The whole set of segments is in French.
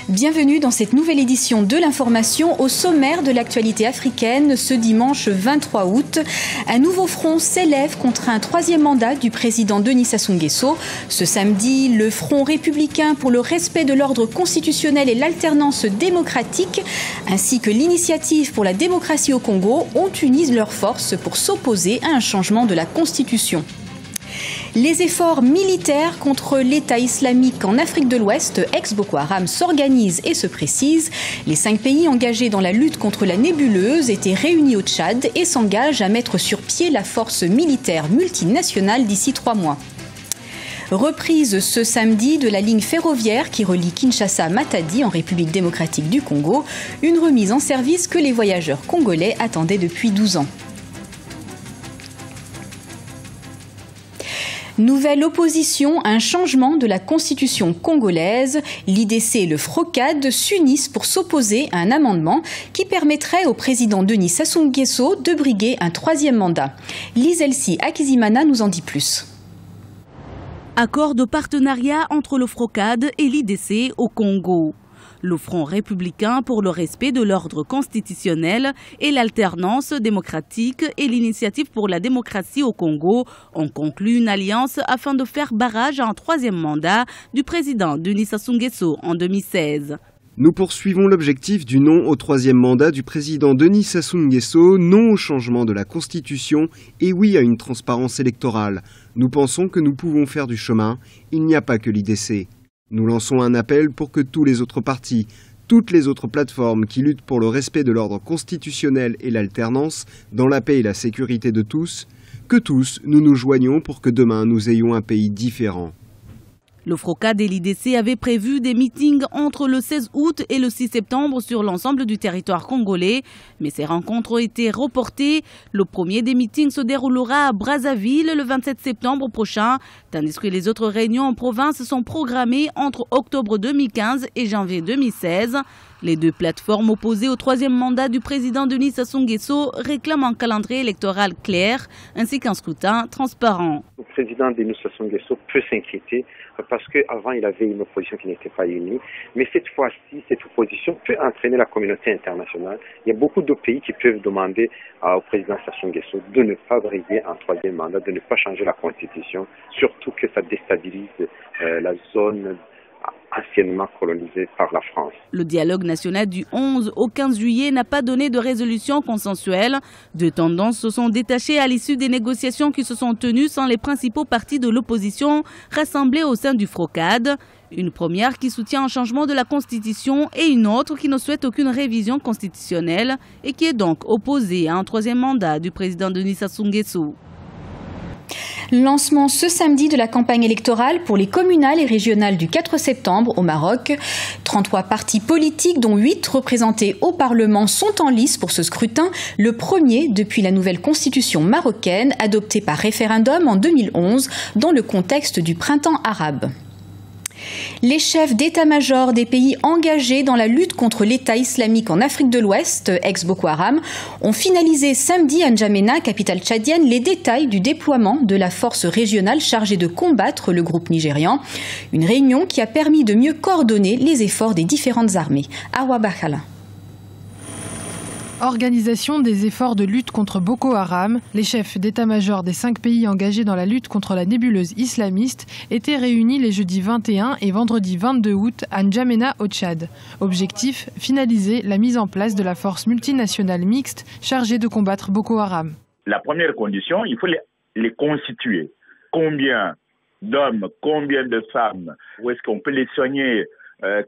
Bienvenue dans cette nouvelle édition de l'information. Au sommaire de l'actualité africaine, ce dimanche 23 août, un nouveau front s'élève contre un troisième mandat du président Denis Sassou Nguesso. Ce samedi, le Front républicain pour le respect de l'ordre constitutionnel et l'alternance démocratique, ainsi que l'Initiative pour la démocratie au Congo, ont uni leurs forces pour s'opposer à un changement de la Constitution. Les efforts militaires contre l'État islamique en Afrique de l'Ouest, ex-Boko Haram, s'organisent et se précisent. Les 5 pays engagés dans la lutte contre la nébuleuse étaient réunis au Tchad et s'engagent à mettre sur pied la force militaire multinationale d'ici 3 mois. Reprise ce samedi de la ligne ferroviaire qui relie Kinshasa à Matadi en République démocratique du Congo, une remise en service que les voyageurs congolais attendaient depuis 12 ans. Nouvelle opposition à un changement de la constitution congolaise. L'IDC et le FROCAD s'unissent pour s'opposer à un amendement qui permettrait au président Denis Sassou Nguesso de briguer un 3e mandat. Lise Elsie Akizimana nous en dit plus. Accord de partenariat entre le FROCAD et l'IDC au Congo. Le Front républicain pour le respect de l'ordre constitutionnel et l'alternance démocratique et l'Initiative pour la démocratie au Congo ont conclu une alliance afin de faire barrage à un 3e mandat du président Denis Sassou Nguesso en 2016. Nous poursuivons l'objectif du non au 3e mandat du président Denis Sassou Nguesso, non au changement de la Constitution et oui à une transparence électorale. Nous pensons que nous pouvons faire du chemin, il n'y a pas que l'IDC. Nous lançons un appel pour que tous les autres partis, toutes les autres plateformes qui luttent pour le respect de l'ordre constitutionnel et l'alternance dans la paix et la sécurité de tous, que tous nous nous joignions pour que demain nous ayons un pays différent. Le FROCAD et l'IDC avaient prévu des meetings entre le 16 août et le 6 septembre sur l'ensemble du territoire congolais, mais ces rencontres ont été reportées. Le premier des meetings se déroulera à Brazzaville le 27 septembre prochain, tandis que les autres réunions en province sont programmées entre octobre 2015 et janvier 2016. Les 2 plateformes opposées au 3e mandat du président Denis Sassou Nguesso réclament un calendrier électoral clair ainsi qu'un scrutin transparent. Le président Denis Sassou Nguesso peut s'inquiéter parce qu'avant il avait une opposition qui n'était pas unie, mais cette fois-ci cette opposition peut entraîner la communauté internationale. Il y a beaucoup de pays qui peuvent demander au président Sassou Nguesso de ne pas briguer un 3e mandat, de ne pas changer la constitution, surtout que ça déstabilise la zone anciennement colonisée par la France. Le dialogue national du 11 au 15 juillet n'a pas donné de résolution consensuelle. 2 tendances se sont détachées à l'issue des négociations qui se sont tenues sans les principaux partis de l'opposition rassemblés au sein du FROCAD. Une première qui soutient un changement de la Constitution et une autre qui ne souhaite aucune révision constitutionnelle et qui est donc opposée à un 3e mandat du président Denis Sassou Nguesso. Lancement ce samedi de la campagne électorale pour les communales et régionales du 4 septembre au Maroc. 33 partis politiques, dont 8 représentés au Parlement, sont en lice pour ce scrutin, le premier depuis la nouvelle constitution marocaine adoptée par référendum en 2011 dans le contexte du printemps arabe. Les chefs d'état-major des pays engagés dans la lutte contre l'État islamique en Afrique de l'Ouest, ex-Boko Haram, ont finalisé samedi à N'Djamena, capitale tchadienne, les détails du déploiement de la force régionale chargée de combattre le groupe nigérian. Une réunion qui a permis de mieux coordonner les efforts des différentes armées. Awa Bakala. Organisation des efforts de lutte contre Boko Haram, les chefs d'état-major des 5 pays engagés dans la lutte contre la nébuleuse islamiste étaient réunis les jeudis 21 et vendredi 22 août à N'Djamena au Tchad. Objectif, finaliser la mise en place de la force multinationale mixte chargée de combattre Boko Haram. La première condition, il faut les constituer. Combien d'hommes, combien de femmes, où est-ce qu'on peut les soigner,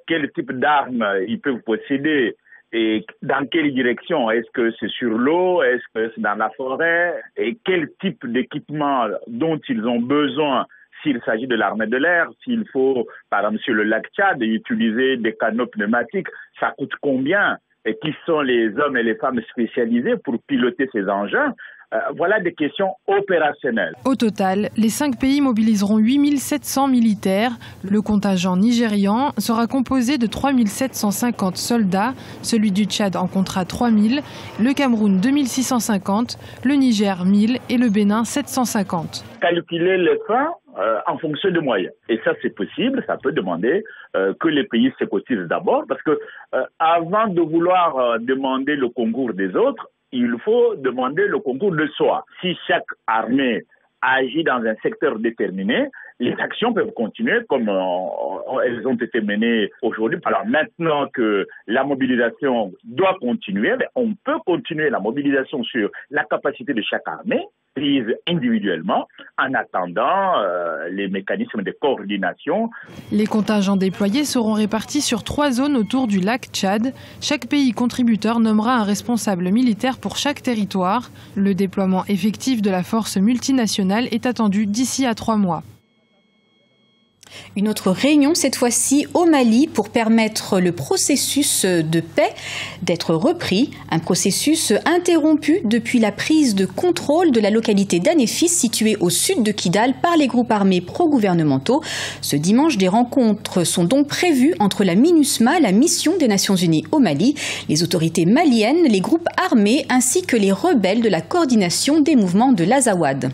quel type d'armes ils peuvent posséder, et dans quelle direction? Est-ce que c'est sur l'eau? Est-ce que c'est dans la forêt? Et quel type d'équipement dont ils ont besoin s'il s'agit de l'armée de l'air? S'il faut, par exemple, sur le lac Tchad, utiliser des canaux pneumatiques, ça coûte combien? Et qui sont les hommes et les femmes spécialisés pour piloter ces engins? Voilà des questions opérationnelles. Au total, les 5 pays mobiliseront 8700 militaires. Le contingent nigérian sera composé de 3750 soldats. Celui du Tchad en comptera 3000, le Cameroun 2650, le Niger 1000 et le Bénin 750. Calculer les fins en fonction des moyens. Et ça, c'est possible, ça peut demander que les pays se cotisent d'abord, parce que avant de vouloir demander le concours des autres, il faut demander le concours de soi. Si chaque armée agit dans un secteur déterminé, les actions peuvent continuer comme elles ont été menées aujourd'hui. Alors maintenant que la mobilisation doit continuer, on peut continuer la mobilisation sur la capacité de chaque armée, prise individuellement, en attendant les mécanismes de coordination. Les contingents déployés seront répartis sur 3 zones autour du lac Tchad. Chaque pays contributeur nommera un responsable militaire pour chaque territoire. Le déploiement effectif de la force multinationale est attendu d'ici à 3 mois. Une autre réunion, cette fois-ci au Mali, pour permettre le processus de paix d'être repris. Un processus interrompu depuis la prise de contrôle de la localité d'Anéfis, située au sud de Kidal, par les groupes armés pro-gouvernementaux. Ce dimanche, des rencontres sont donc prévues entre la MINUSMA, la mission des Nations Unies au Mali, les autorités maliennes, les groupes armés, ainsi que les rebelles de la coordination des mouvements de l'Azawad.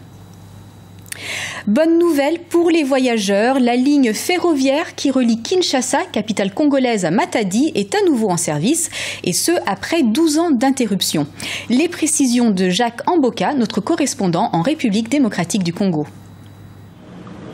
Bonne nouvelle pour les voyageurs, la ligne ferroviaire qui relie Kinshasa, capitale congolaise, à Matadi, est à nouveau en service, et ce après 12 ans d'interruption. Les précisions de Jacques Amboka, notre correspondant en République démocratique du Congo.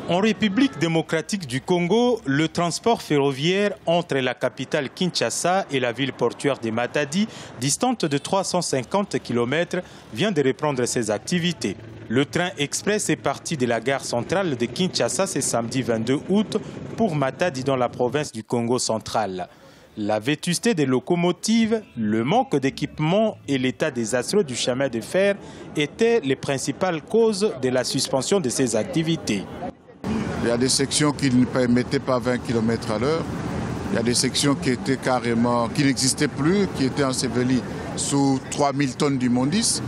En République démocratique du Congo, le transport ferroviaire entre la capitale Kinshasa et la ville portuaire de Matadi, distante de 350 km, vient de reprendre ses activités. Le train express est parti de la gare centrale de Kinshasa ce samedi 22 août pour Matadi dans la province du Congo central. La vétusté des locomotives, le manque d'équipement et l'état désastreux du chemin de fer étaient les principales causes de la suspension de ces activités. Il y a des sections qui ne permettaient pas 20 km à l'heure. Il y a des sections qui étaient qui n'existaient plus, qui étaient ensevelies sous 3000 tonnes d'immondices,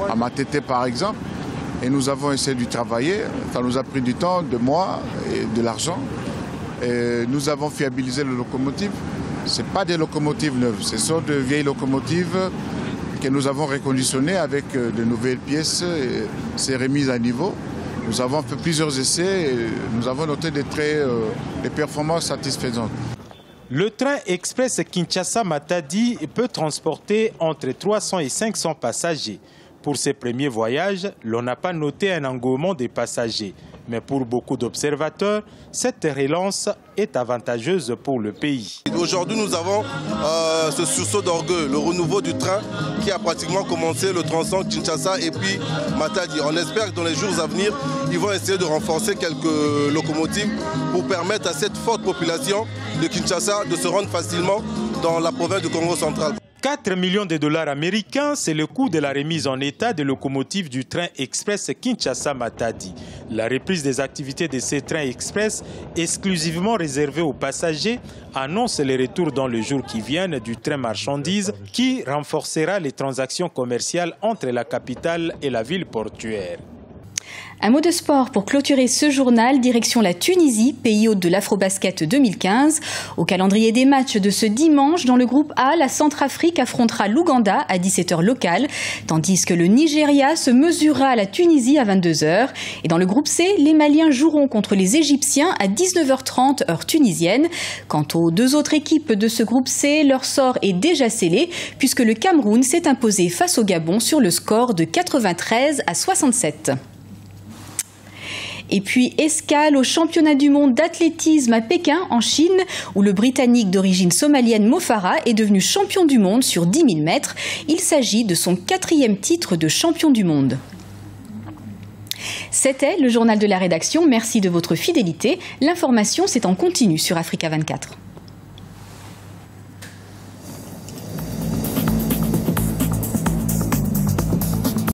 à Matete par exemple. Et nous avons essayé de travailler. Ça nous a pris du temps, 2 mois et de l'argent. Et nous avons fiabilisé les locomotives. Ce ne sont pas des locomotives neuves, ce sont de vieilles locomotives que nous avons reconditionnées avec de nouvelles pièces. C'est remis à niveau. Nous avons fait plusieurs essais et nous avons noté des performances satisfaisantes. Le train express Kinshasa-Matadi peut transporter entre 300 et 500 passagers. Pour ces premiers voyages, l'on n'a pas noté un engouement des passagers. Mais pour beaucoup d'observateurs, cette relance est avantageuse pour le pays. Aujourd'hui, nous avons ce sursaut d'orgueil, le renouveau du train qui a pratiquement commencé, le tronçon Kinshasa et puis Matadi. On espère que dans les jours à venir, ils vont essayer de renforcer quelques locomotives pour permettre à cette forte population de Kinshasa de se rendre facilement dans la province du Congo central. 4 millions de dollars américains, c'est le coût de la remise en état des locomotives du train express Kinshasa-Matadi. La reprise des activités de ces trains express, exclusivement réservés aux passagers, annonce le retour dans les jours qui viennent du train marchandises qui renforcera les transactions commerciales entre la capitale et la ville portuaire. Un mot de sport pour clôturer ce journal, direction la Tunisie, pays hôte de l'Afrobasket 2015. Au calendrier des matchs de ce dimanche, dans le groupe A, la Centrafrique affrontera l'Ouganda à 17h locale, tandis que le Nigeria se mesurera à la Tunisie à 22h. Et dans le groupe C, les Maliens joueront contre les Égyptiens à 19h30 heure tunisienne. Quant aux 2 autres équipes de ce groupe C, leur sort est déjà scellé, puisque le Cameroun s'est imposé face au Gabon sur le score de 93-67. Et puis escale au championnat du monde d'athlétisme à Pékin, en Chine, où le Britannique d'origine somalienne Mo Farah est devenu champion du monde sur 10 000 mètres. Il s'agit de son 4e titre de champion du monde. C'était le journal de la rédaction. Merci de votre fidélité. L'information, c'est en continu sur Africa 24.